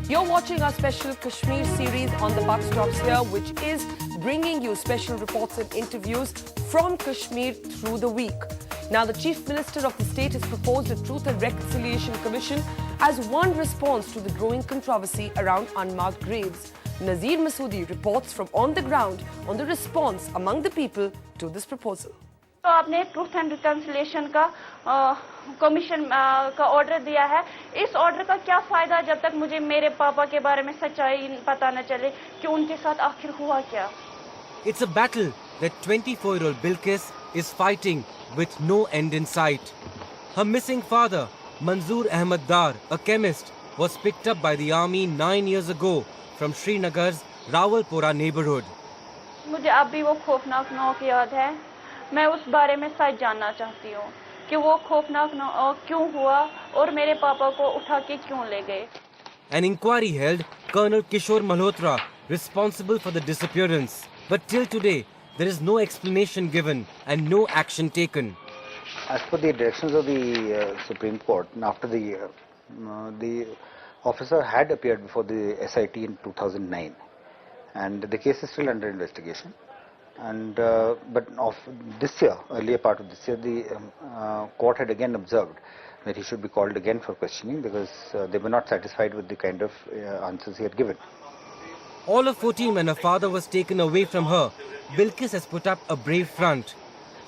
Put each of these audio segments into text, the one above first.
You're watching our special Kashmir series on The Buck Stops Here, which is bringing you special reports and interviews from Kashmir through the week. Now, the Chief Minister of the state has proposed a Truth and Reconciliation Commission as one response to the growing controversy around unmarked graves. Nazir Masoodi reports from on the ground on the response among the people to this proposal. तो आपने truth and reconciliation का commission का order दिया है। इस order का क्या फायदा जब तक मुझे मेरे पापा के बारे में सच्चाई पता न चले कि उनके साथ आखिर हुआ क्या? It's a battle that 24-year-old Bilkis is fighting with no end in sight. Her missing father, Manzoor Ahmad Dar, a chemist, was picked up by the army 9 years ago from Srinagar's Rawalpora neighborhood. मुझे अब भी वो खौफनाक नौक याद है। मैं उस बारे में सच जानना चाहती हूँ कि वो खौफनाक नौक क्यों हुआ और मेरे पापा को उठा के क्यों ले गए। An inquiry held Colonel Kishore Malhotra responsible for the disappearance, but till today there is no explanation given and no action taken. As per the directions of the Supreme Court, after the officer had appeared before the SIT in 2009, and the case is still under investigation. And but of this year, earlier part of this year, the court had again observed that he should be called again for questioning because they were not satisfied with the kind of answers he had given. All of 14 when her father was taken away from her, Bilkis has put up a brave front.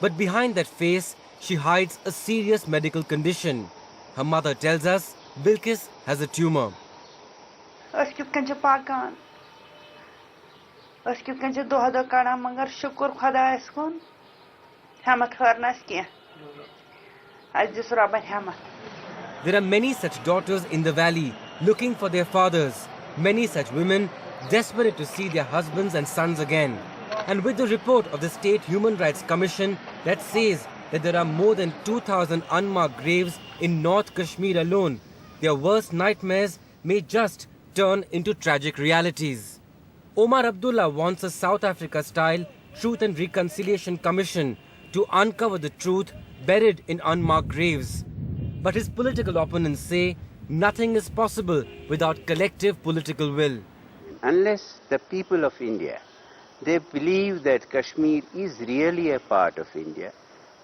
But behind that face, she hides a serious medical condition. Her mother tells us Bilkis has a tumor. There are many such daughters in the valley looking for their fathers. Many such women desperate to see their husbands and sons again. And with the report of the State Human Rights Commission that says that there are more than 2,000 unmarked graves in North Kashmir alone, their worst nightmares may just turn into tragic realities. Omar Abdullah wants a South Africa-style Truth and Reconciliation Commission to uncover the truth buried in unmarked graves. But his political opponents say nothing is possible without collective political will. Unless the people of India, they believe that Kashmir is really a part of India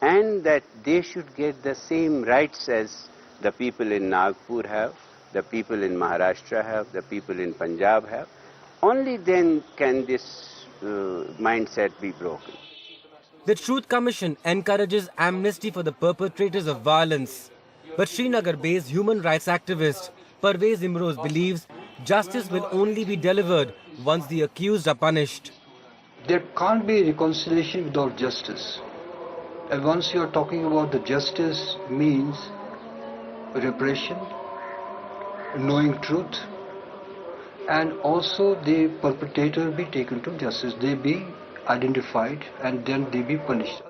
and that they should get the same rights as the people in Nagpur have, the people in Maharashtra have, the people in Punjab have, only then can this mindset be broken. The Truth Commission encourages amnesty for the perpetrators of violence. But Srinagar-based human rights activist Parvez Imroz believes justice will only be delivered once the accused are punished. There can't be reconciliation without justice. And once you are talking about the justice means repression, knowing truth, and also the perpetrator be taken to justice. They be identified and then they be punished.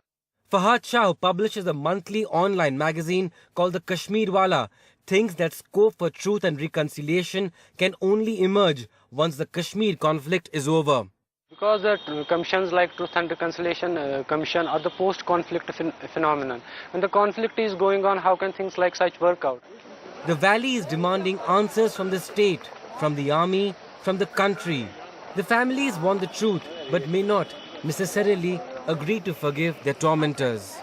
Fahad Shah, who publishes a monthly online magazine called the Kashmir Wala, thinks that scope for truth and reconciliation can only emerge once the Kashmir conflict is over. Because the commissions like Truth and Reconciliation Commission are the post-conflict phenomenon. When the conflict is going on, how can things like such work out? The valley is demanding answers from the state, from the army, from the country. The families want the truth, but may not necessarily agree to forgive their tormentors.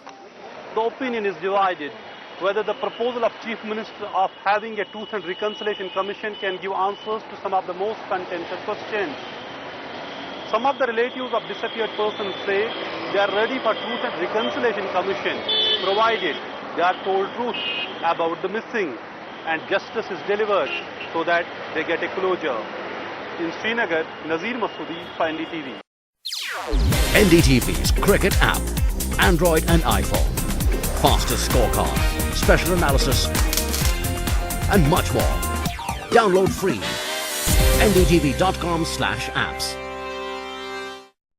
The opinion is divided whether the proposal of Chief Minister of having a Truth and Reconciliation Commission can give answers to some of the most contentious questions. Some of the relatives of disappeared persons say they are ready for Truth and Reconciliation Commission, provided they are told truth about the missing and justice is delivered so that they get a closure. In Srinagar, Nazir Masoodi for NDTV. NDTV's cricket app, Android and iPhone. Fastest scorecard, special analysis, and much more. Download free. ndtv.com/apps.